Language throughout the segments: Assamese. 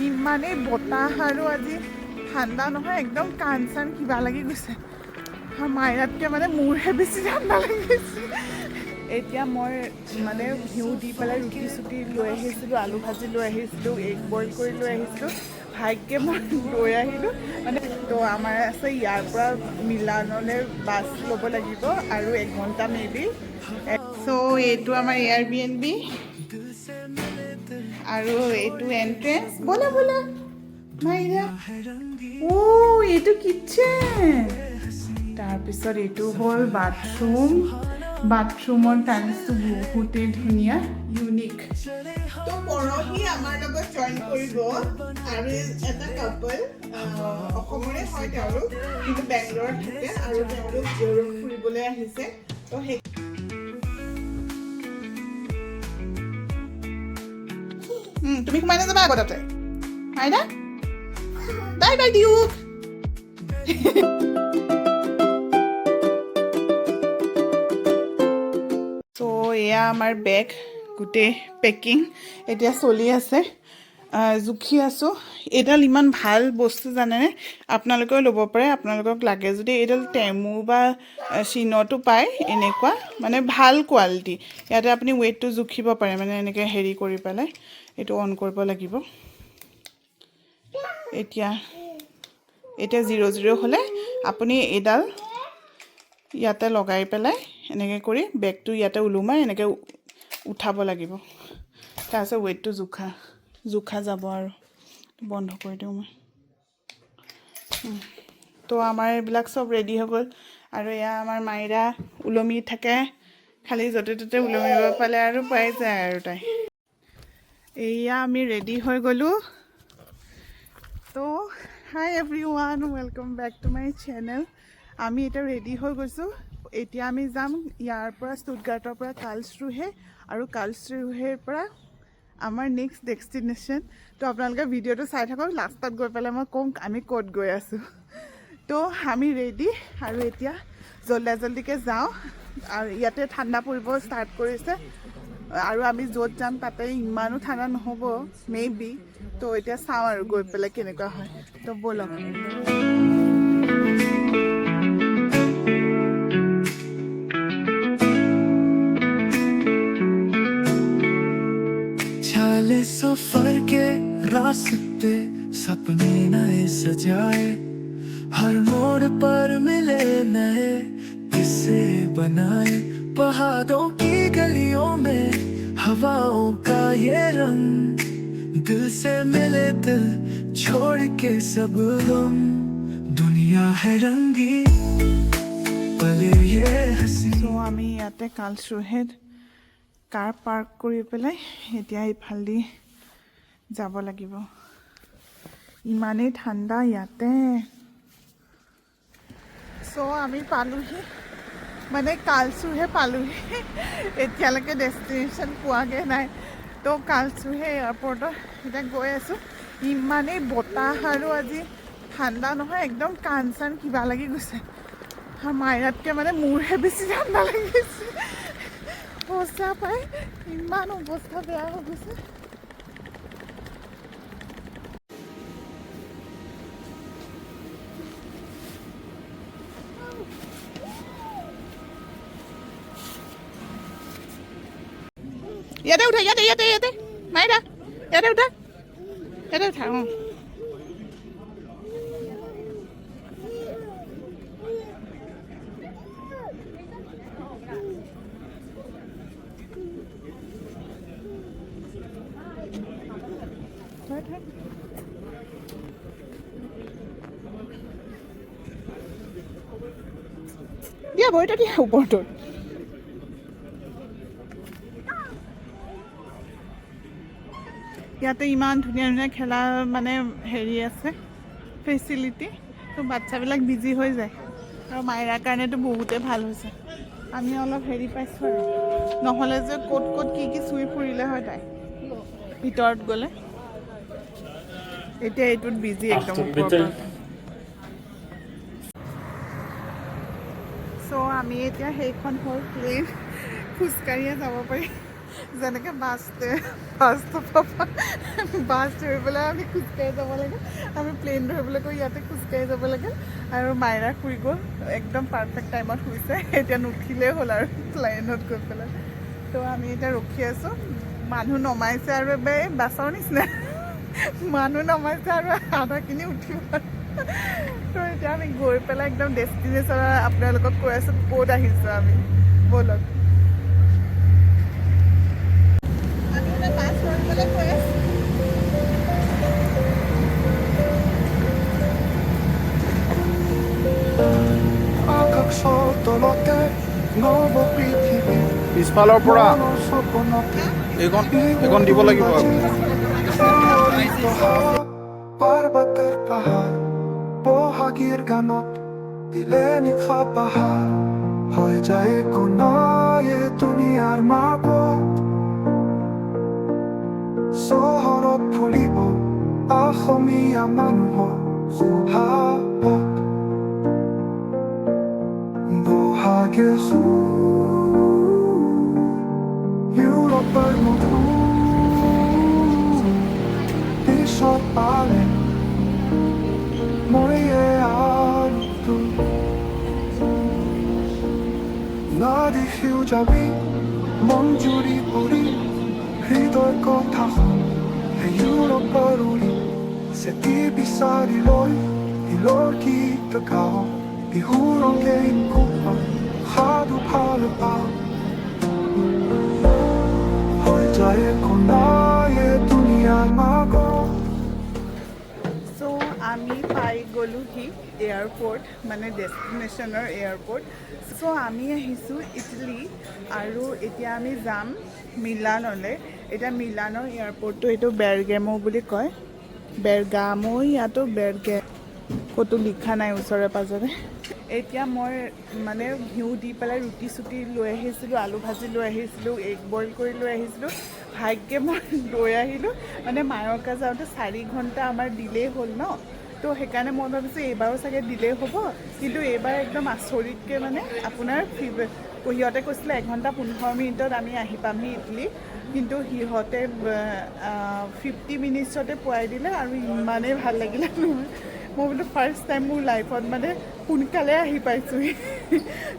ইমানেই বতাহ আৰু আজি ঠাণ্ডা নহয়, একদম কাণ চান কিবা লাগি গৈছে। মাইনাতকৈ মানে মোৰহে বেছি ঠাণ্ডা লাগিছে। এতিয়া মই মানে ঘিউ দি পেলাই ৰুটি চুটি লৈ আহিছিলোঁ, আলু ভাজি লৈ আহিছিলোঁ, এগ বইল কৰি লৈ আহিছিলোঁ। ভাগ্যে মই লৈ আহিলোঁ মানে। তো আমাৰ আছে ইয়াৰ পৰা মিলানলৈ বাছ ল'ব লাগিব আৰু 1 ঘণ্টা মেবি। চ' এইটো আমাৰ এয়াৰবিএনবি আৰু এইটো এন্ট্ৰেন্স। ব'লা ব'লা মাইনা। এইটো কিটচেন। তাৰপিছত এইটো হ'ল বাথৰুম। বাথৰুমৰ টাইলছটো বহুতেই ধুনীয়া, ইউনিক। তো পৰহি আমাৰ লগত জইন কৰিব আৰু এটা কাপল, অসমৰে হয় তেওঁলোক, কিন্তু বেংগলোৰত থাকে আৰু তেওঁলোক ইউৰোপ ফুৰিবলৈ আহিছে। তো সেই তুমি সোমাই নাযাবা আকৌ তাতে। আইদা বাই বাই দিয়ক। চ' এয়া আমাৰ বেগ গোটেই পেকিং এতিয়া চলি আছে। জুখি আছোঁ। এইডাল ইমান ভাল বস্তু জানেনে, আপোনালোকেও ল'ব পাৰে আপোনালোকক লাগে যদি। এইডাল টেমু বা চিনতো পায়, এনেকুৱা মানে ভাল কোৱালিটি। ইয়াতে আপুনি ৱেইটটো জুখিব পাৰে, মানে এনেকৈ হেৰি কৰি পেলাই এইটো অন কৰিব লাগিব। এতিয়া 0 হ'লে আপুনি এইডাল ইয়াতে লগাই পেলাই এনেকৈ কৰি বেগটো ইয়াতে ওলোমাই এনেকৈ উঠাব লাগিব। তাৰপিছত ৱেইটটো জোখা যাব আৰু। বন্ধ কৰি দিওঁ মই। তো আমাৰ এইবিলাক চব ৰেডি হৈ গ'ল। আৰু এয়া আমাৰ মাইৰা ওলমি থাকে, খালি য'তে ত'তে ওলমিব পালে আৰু পাই যায় আৰু তাই। এয়া আমি ৰেডি হৈ গ'লোঁ। তো hi everyone, welcome back to my channel. আমি এতিয়া ৰেডি হৈ গৈছোঁ। এতিয়া আমি যাম ইয়াৰ পৰা, ষ্টুটগাৰ্টৰ পৰা কাৰ্লছৰুহে, আৰু কাৰ্লছৰুহেৰ পৰা আমাৰ নেক্সট ডেষ্টিনেশ্যন। তো আপোনালোকে ভিডিঅ'টো চাই থাকক, লাষ্টত গৈ পেলাই মই ক'ম আমি ক'ত গৈ আছোঁ। তো আমি ৰেডি আৰু এতিয়া জল্দিকৈ যাওঁ। আৰু ইয়াতে ঠাণ্ডা পৰিব ষ্টাৰ্ট কৰিছে আৰু আমি য'ত যাম তাতে ইমানো ঠাণ্ডা নহ'ব মেবি। তো এতিয়া চাওঁ আৰু গৈ পেলাই কেনেকুৱা হয়। তো ব'লক। चले सफर के रास्ते सपने नए सजाए, हर मोड़ पर मिले नए किस्से बनाए। पहाड़ों की गलियों में हवाओं का ये रंग, दिल से मिले दिल छोड़ के सब गम। दुनिया है रंगी पले ये हंसी। চ' আমি ইয়াতে কাৰ্লছৰুহেত কাৰ পাৰ্ক কৰি পেলাই এতিয়া ইফালেদি যাব লাগিব। ইমানেই ঠাণ্ডা ইয়াতে। চ' আমি পালোহি, মানে কাৰ্লছৰুহে পালোহি। এতিয়ালৈকে ডেষ্টিনেশ্যন পোৱাগৈ নাই। তো কাৰ্লছৰুহে এয়াৰপৰ্টত এতিয়া গৈ আছোঁ। ইমানেই বতাহ আৰু আজি ঠাণ্ডা নহয়, একদম কাণ চান কিবা লাগি গৈছে। মাইনাতকৈ মানে মোৰহে বেছি ঠাণ্ডা লাগিছে। সঁচা পাই, ইমান অৱস্থা বেয়া হৈ গৈছে। ইয়াতে উঠা, ইয়াতে মাইনা, ইয়াতে উঠা, দিয়া ভৰিটো দিয়া ওপৰটোত। ইয়াতে ইমান ধুনীয়া ধুনীয়া খেলা মানে হেৰি আছে, ফেচিলিটি। তো বাচ্ছাবিলাক বিজি হৈ যায় আৰু মাইৰাৰ কাৰণেতো বহুতেই ভাল হৈছে। আমি অলপ হেৰি পাইছোঁ আৰু, নহ'লে যে ক'ত কি চুই ফুৰিলে হয় তাই ভিতৰত গ'লে। এতিয়া এইটোত বিজি একদম ওপৰত। চ' আমি এতিয়া সেইখন হ'ল প্লেন, খোজকাঢ়িয়ে যাব পাৰি। যেনেকৈ বাছ ধৰি পেলাই আমি খোজকাঢ়ি যাব লাগে, আমি প্লেইন ধৰিবলৈকো ইয়াতে খোজকাঢ়ি যাব লাগে। আৰু মাইৰা শুই গ'ল, একদম পাৰফেক্ট টাইমত শুইছে, এতিয়া নুঠিলেই হ'ল আৰু প্লেইনত গৈ পেলাই। তো আমি এতিয়া ৰখি আছোঁ, মানুহ নমাইছে আৰু এই বাছৰ নিচিনা মানুহ নমাইছে আৰু আধাখিনি উঠিব। তো এতিয়া আমি গৈ পেলাই একদম ডেষ্টিনেশ্যন আপোনালোকক কৈ আছোঁ ক'ত আহিছোঁ আমি, ব'লক। আমি এতিয়া বাছ ধৰিবলৈ কৈ আছোঁ। আকাশৰ তলতে নৱ পৃথিৱী পিছফালৰ পৰা মনৰ সপোনতে এইখন দিব লাগিব আকৌ। পাৰ্বতৰ পাহাৰ বহাগীৰ গানত দিলে নিশা পাহাৰ হৈ যায় কোনায়ে দুনিয়াৰ মাজত চহৰত ফুলিব অসমীয়া মানুহৰ সুহাবত বহাগীৰ ইউৰোপৰ মধু পিছত পালে মইয়ে আৰু তোৰ নদী সেউজাবি মঞ্জুৰি পৰি হৃদয় কথা সেই ইউৰোপৰ উৰি চেতি বিচাৰি লৈ শিলৰ গীত গাওঁ বিহুৰ ৰঙে কোপাই সাধু ভাল পাওঁ হৈ যায় কোনায়ে দুনিয়াৰ মাজত। চ' আমি পাই গ'লোহি এয়াৰপৰ্ট, মানে ডেষ্টিনেশ্যনৰ এয়াৰপৰ্ট। চ' আমি আহিছোঁ ইটালী আৰু এতিয়া আমি যাম মিলানলৈ। এতিয়া মিলানৰ এয়াৰপৰ্টটো এইটো বেৰগেমো বুলি কয়, বেৰগামো ইয়াতো ক'তো লিখা নাই ওচৰে পাঁজৰে। এতিয়া মই মানে ঘিউ দি পেলাই ৰুটি চুটি লৈ আহিছিলোঁ, আলু ভাজি লৈ আহিছিলোঁ, এগ বইল কৰি লৈ আহিছিলোঁ। ভাগ্যে মই লৈ আহিলোঁ, মানে মায়কা যাওঁতে 4 ঘণ্টা আমাৰ ডিলে হ'ল ন। তো সেইকাৰণে মই ভাবিছোঁ এইবাৰো চাগে ডিলে হ'ব, কিন্তু এইবাৰ একদম আচৰিতকৈ মানে আপোনাৰ সিহঁতে কৈছিলে 1 ঘণ্টা 15 মিনিটত আমি আহি পামহি ইটালী, কিন্তু সিহঁতে 50 মিনিটছতে পোৱাই দিলে আৰু ইমানেই ভাল লাগিলে নহয়। মই বোলো ফাৰ্ষ্ট টাইম মোৰ লাইফত মানে সোনকালে আহি পাইছোঁহি,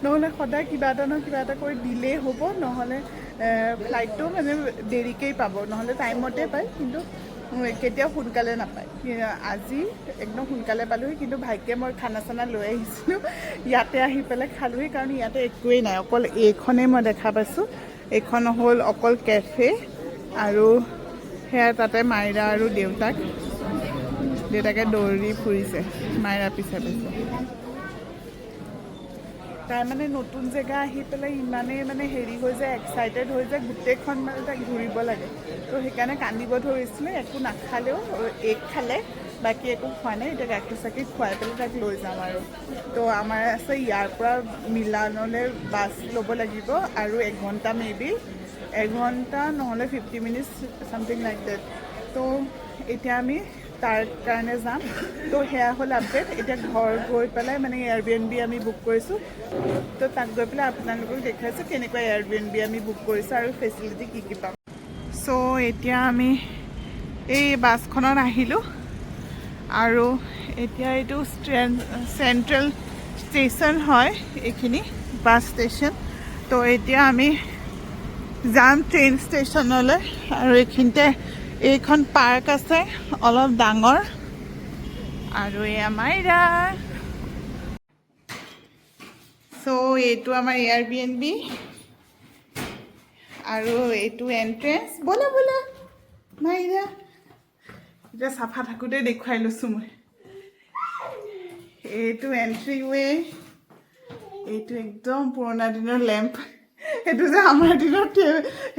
নহ'লে সদায় কিবা এটা নহয় কিবা এটা কৰি দিলেই হ'ব, নহ'লে ফ্লাইটটো মানে দেৰিকেই পাব, নহ'লে টাইমতে পায়, কিন্তু কেতিয়াও সোনকালে নাপায়। আজি একদম সোনকালে পালোঁহি, কিন্তু ভাগ্যে মই খানা চানা লৈ আহিছিলোঁ, ইয়াতে আহি পেলাই খালোঁহি, কাৰণ ইয়াতে একোৱেই নাই, অকল এইখনেই মই দেখা পাইছোঁ। এইখন হ'ল অকল কেফে, আৰু সেয়া তাতে মাইৰা আৰু দেউতাকে দৌৰি ফুৰিছে মাইৰা পিছে পিছে। তাই মানে নতুন জেগা আহি পেলাই ইমানেই মানে হেৰি হৈ যায়, এক্সাইটেড হৈ যায়, গোটেইখন মানে তাক ঘূৰিব লাগে। তো সেইকাৰণে কান্দিব ধৰিছিলে, একো নাখালেও এগ খালে, বাকী একো খোৱা নাই। এতিয়া গাখীৰ চাখীৰ খুৱাই পেলাই তাক লৈ যাম আৰু। তো আমাৰ আছে ইয়াৰ পৰা মিলানলৈ বাছ ল'ব লাগিব আৰু 1 ঘণ্টা মেবি, 1 ঘণ্টা নহ'লে 50 মিনিটছ চামথিং লাইক ডেট। তো এতিয়া আমি তাৰ কাৰণে যাম। তো সেয়া হ'ল আপডেট। এতিয়া ঘৰ গৈ পেলাই মানে এয়াৰবিএনবি আমি বুক কৰিছোঁ, তো তাত গৈ পেলাই আপোনালোকক দেখাইছোঁ কেনেকুৱা এয়াৰবিএনবি আমি বুক কৰিছোঁ আৰু ফেচিলিটি কি কি পাম। চ' এতিয়া আমি এই বাছখনত আহিলোঁ আৰু এতিয়া এইটো চেণ্ট্ৰেল ষ্টেচন হয়, এইখিনি বাছ ষ্টেচন। তো এতিয়া আমি যাম ট্ৰেইন ষ্টেচনলৈ, আৰু এইখিনিতে এইখন পাৰ্ক আছে অলপ ডাঙৰ, আৰু এয়া মাইৰা। চ' এইটো আমাৰ এয়াৰবিএনবি আৰু এইটো এণ্ট্ৰেঞ্চ। ব'লা ব'লা মাইৰা, এতিয়া চাফা থাকোঁতে দেখুৱাই লৈছোঁ মই। এইটো এণ্ট্ৰি ৱে, এইটো একদম পুৰণা দিনৰ লেম্প, সেইটো যে আমাৰ দিনত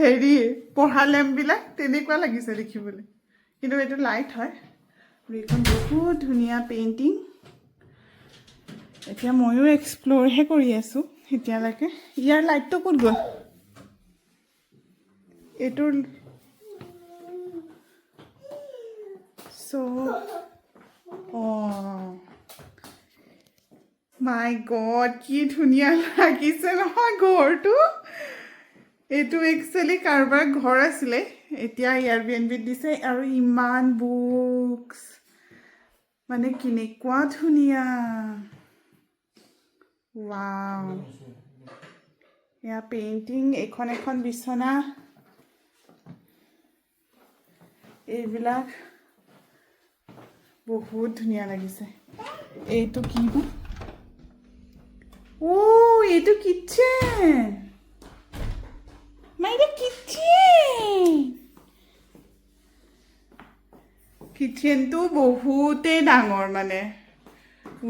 হেৰি পঢ়া লেম্পবিলাক তেনেকুৱা লাগিছে দেখিবলৈ, কিন্তু এইটো লাইট হয়। এইখন বহুত ধুনীয়া পেইণ্টিং। এতিয়া ময়ো এক্সপ্ল'ৰহে কৰি আছোঁ এতিয়ালৈকে। ইয়াৰ লাইটটো ক'ত গ'ল? এইটোৰ মাই গড, কি ধুনীয়া লাগিছে নহয় ঘৰটো। এইটো একচুৱেলি কাৰোবাৰ ঘৰ আছিলে, এতিয়া এয়াৰবিএনবিত দিছে। আৰু ইমান বুকছ, মানে কেনেকুৱা ধুনীয়া। ৱাও, এয়া পেইণ্টিং, এখন এখন বিচনা, এইবিলাক বহুত ধুনীয়া লাগিছে। এইটো কি? এইটো কিটচেন। মাইৰা কিটচেন, কিটচেনটো বহুতেই ডাঙৰ মানে।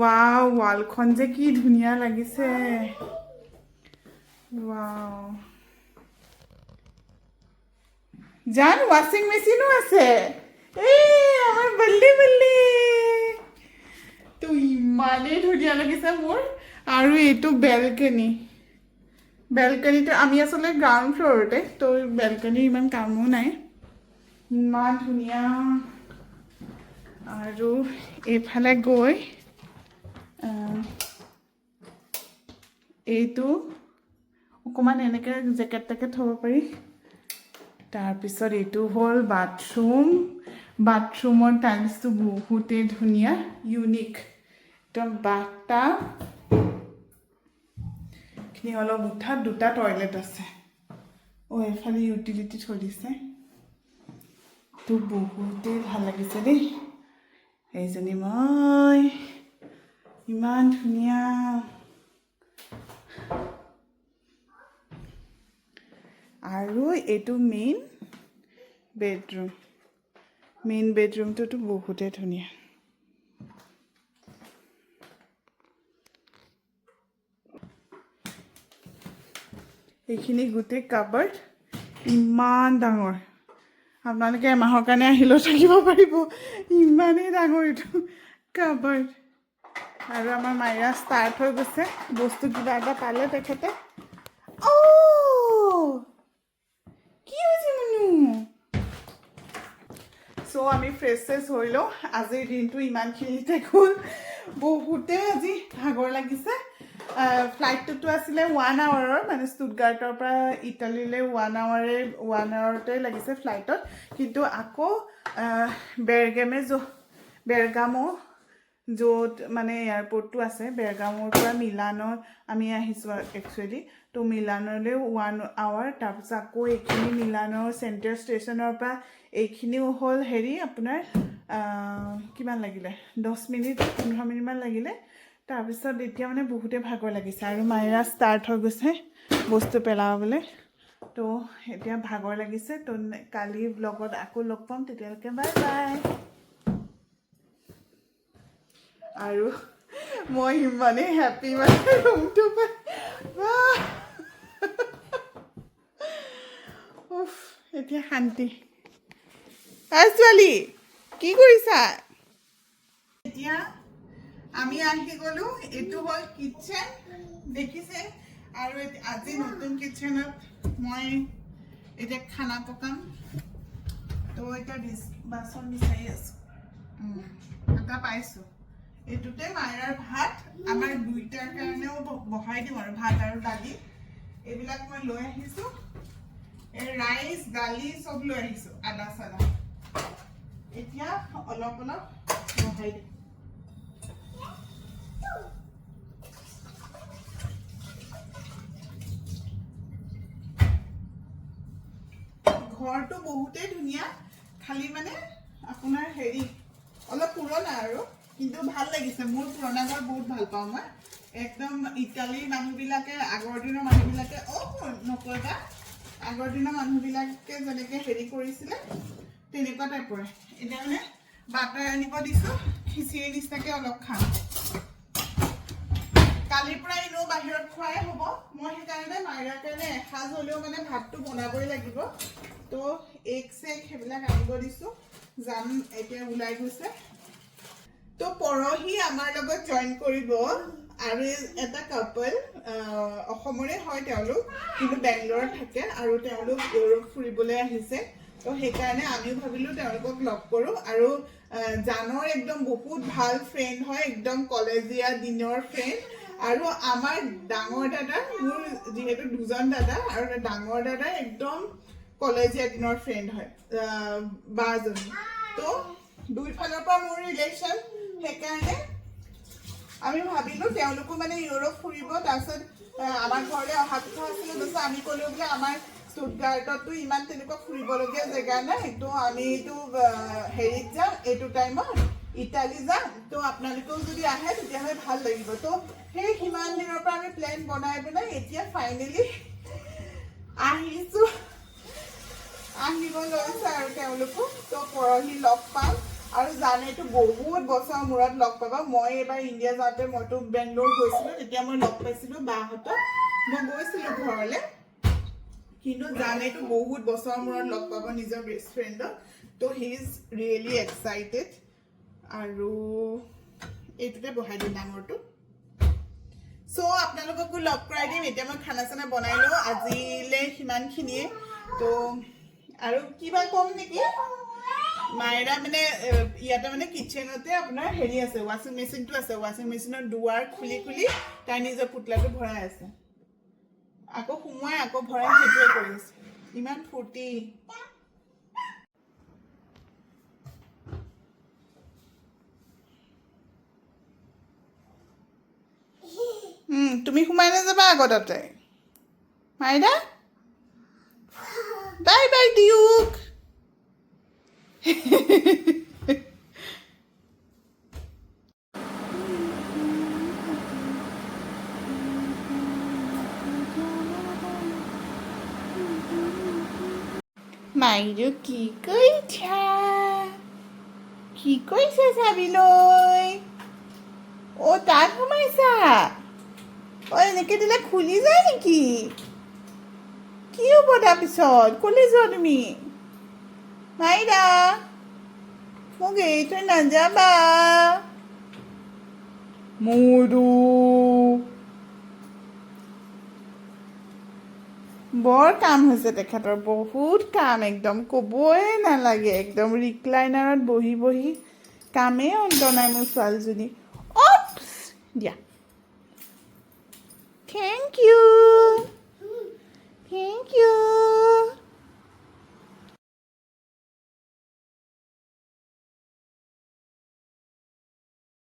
ৱাও, ৱালখন যে কি ধুনীয়া লাগিছে। ৱাও, জান ৱাশ্বিং মেচিনো আছে। আমাৰ বল্লি বল্লি, তো ইমানেই ধুনীয়া লাগিছে মোৰ। আৰু এইটো বেলকনি, বেলকনিটো আমি আচলতে গ্ৰাউণ্ড ফ্ল'ৰতে, তো বেলকনিৰ ইমান কামো নাই। ইমান ধুনীয়া। আৰু এইফালে গৈ এইটো অকণমান এনেকৈ জেকেট টেকেট থ'ব পাৰি। তাৰপিছত এইটো হ'ল বাথৰুম। বাথৰুমৰ টাইলছটো বহুতেই ধুনীয়া, ইউনিক একদম। বাথটাব খিনি অলপ উঠা, দুটা টয়লেট আছে। এইফালে ইউটিলিটি থৈ দিছে। তো বহুতেই ভাল লাগিছে দেই। এইজনী মই, ইমান ধুনীয়া। আৰু এইটো মেইন বেডৰুম। মেইন বেডৰুমটোতো বহুতেই ধুনীয়া। এইখিনি গোটেই কাবাৰ্ড, ইমান ডাঙৰ। আপোনালোকে এমাহৰ কাৰণে আহিলেও থাকিব পাৰিব, ইমানেই ডাঙৰ এইটো কাবাৰ্ড। আৰু আমাৰ মাইৰা ষ্টাৰ্ট হৈ গৈছে, বস্তু কিবা এটা পালে তেখেতে। কি হৈছে মনু? চ' আমি ফ্ৰেছ চেছ হৈ লওঁ। আজিৰ দিনটো ইমানখিনিতে গ'ল। বহুতেই আজি ভাগৰ লাগিছে। ফ্লাইটটোতো আছিলে 1 আৱাৰৰ, মানে ষ্টুটগাৰ্টৰ পৰা ইটালীলৈ 1 আৱাৰতে লাগিছে ফ্লাইটত। কিন্তু আকৌ বেৰগামো য'ত মানে এয়াৰপৰ্টটো আছে, বেৰগামৰ পৰা মিলানত আমি আহিছোঁ একচুৱেলি। তো মিলানলৈ 1 আৱাৰ, তাৰপিছত আকৌ এইখিনি মিলানৰ চেণ্ট্ৰেল ষ্টেচনৰ পৰা এইখিনিও হ'ল আপোনাৰ কিমান লাগিলে, 10 মিনিট 15 মিনিটমান লাগিলে। তাৰপিছত এতিয়া মানে বহুতেই ভাগৰ লাগিছে। আৰু মাইৰা ষ্টাৰ্ট হৈ গৈছে বস্তু পেলাবলৈ। তো এতিয়া ভাগৰ লাগিছে। তো কালি ব্লগত আকৌ লগ পাম, তেতিয়ালৈকে বাই বাই। আৰু মই ইমানেই হেপ্পী মানে ৰুমটো পাই। এতিয়া শান্তি। ছোৱালী কি কৰিছা? এতিয়া আমি আহি গ'লো। এইটো হ'ল কিটচেন, দেখিছে। আৰু আজি নতুন কিটচেনত মই এতিয়া খানা পকাম। তো এতিয়া বাচন বিচাৰি আছোঁ, এটা পাইছোঁ। এইটোতে মাইৰাৰ ভাত, আমাৰ দুইটাৰ কাৰণেও বহাই দিওঁ আৰু ভাত আৰু দালি। এইবিলাক মই লৈ আহিছোঁ, ৰাইচ দালি চব লৈ আহিছোঁ, আদা চাদা। এতিয়া অলপ অলপ বহাই দিম। ঘৰটো বহুতেই ধুনীয়া, খালি মানে আপোনাৰ অলপ পুৰণা আৰু, কিন্তু ভাল লাগিছে। মোৰ পুৰণা ঘৰ বহুত ভাল পাওঁ মই। একদম ইটালীৰ মানুহবিলাকে, আগৰ দিনৰ মানুহবিলাকে নকৰিবা, আগৰ দিনৰ মানুহবিলাকে যেনেকৈ কৰিছিলে তেনেকুৱা টাইপৰে। এতিয়া মানে বাটাৰ আনিব দিছোঁ, খিচিৰি নিচিনাকৈ অলপ খাম। কালিৰ পৰা এনেও বাহিৰত খোৱাই হ'ব। মই সেইকাৰণে মাইৰাৰ কাৰণে এসাঁজ হ'লেও মানে ভাতটো বনাবই লাগিব। তো এগ চেগ সেইবিলাক আনিব দিছোঁ। যাম, এতিয়া ওলাই গৈছে। তো পৰহি আমাৰ লগত জইন কৰিব আৰু এটা কাপল, অসমৰে হয় তেওঁলোক, কিন্তু বেংগলোৰত থাকে। আৰু তেওঁলোক ইউৰোপ ফুৰিবলৈ আহিছে। তো সেইকাৰণে আমিও ভাবিলোঁ তেওঁলোকক লগ কৰোঁ। আৰু জানৰ একদম বহুত ভাল ফ্ৰেণ্ড হয়, একদম কলেজীয়া দিনৰ ফ্ৰেণ্ড। আৰু আমাৰ ডাঙৰ দাদা মোৰ যিহেতু দুজন দাদা আৰু ডাঙৰ দাদা একদম কলেজীয়া দিনৰ ফ্ৰেণ্ড হয় বাজনী তো দুইফালৰ পৰা মোৰ ৰিলেশ্যন সেইকাৰণে আমি ভাবিলোঁ তেওঁলোকো মানে ইউৰোপ ফুৰিব তাৰপিছত আমাৰ ঘৰলৈ অহা কথা আছিলে তাৰপিছত আমি ক'লোঁ বোলে আমাৰ ষ্টুটগাৰ্টতো ইমান তেনেকুৱা ফুৰিবলগীয়া জেগা নাই তো আমি এইটো হেৰিত যাম এইটো টাইমত ইটালী যাম তো আপোনালোকেও যদি আহে তেতিয়াহ'লে ভাল লাগিব তো সেই সিমান দিনৰ পৰা আমি প্লেন বনাই এতিয়া ফাইনেলি আহিছোঁ আহিব লৈছে আৰু তেওঁলোকো তো পৰহি লগ পাম আৰু জানেতো বহুত বছৰৰ মূৰত লগ পাবা মই এবাৰ ইণ্ডিয়া যাওঁতে মইতো বেংগলোৰ গৈছিলোঁ তেতিয়া মই লগ পাইছিলোঁ বাহঁতক মই গৈছিলোঁ ঘৰলৈ কিন্তু জানেতো বহুত বছৰৰ মূৰত লগ পাব নিজৰ বেষ্ট ফ্ৰেণ্ডক তো হি ইজ ৰিয়েলি এক্সাইটেড আৰু এইটোতে বহাই দিম ডাঙৰটো চ' আপোনালোককো লগ কৰাই দিম এতিয়া মই খানা চানা বনাই লওঁ আজিলৈ সিমানখিনিয়ে তো আৰু কিবা কম নেকি মায়েৰা মানে ইয়াতে মানে কিটচেনতে আপোনাৰ হেৰি আছে ৱাশ্বিং মেচিনটো আছে ৱাশ্বিং মেচিনৰ দুৱাৰ খুলি খুলি তাই নিজৰ পুতলাটো ভৰাই আছে আকৌ সোমোৱাই আকৌ ভৰাই সেইটোৱে কৰি আছে ইমান ফূৰ্তি তুমি সোমাই নাযাবা আকৌ তাতে মাইৰা বাই বাই ডিউক মাইৰু কি কৰিছা কি কৰিছা চাবিলৈ অ' তাত সোমাইছা অ' এনেকৈ দিলে খুলি যায় নেকি কি হ'ব তাৰপিছত ক'লৈ যোৱা তুমি মাইৰা মোক এৰি থৈ নাযাবা মোৰো বৰ কাম হৈছে তেখেতৰ বহুত কাম একদম ক'বই নালাগে একদম ৰিক্লাইনাৰত বহি বহি কামেই অন্ত নাই মোৰ ছোৱালীজনী অপছ দিয়া থেংক ইউ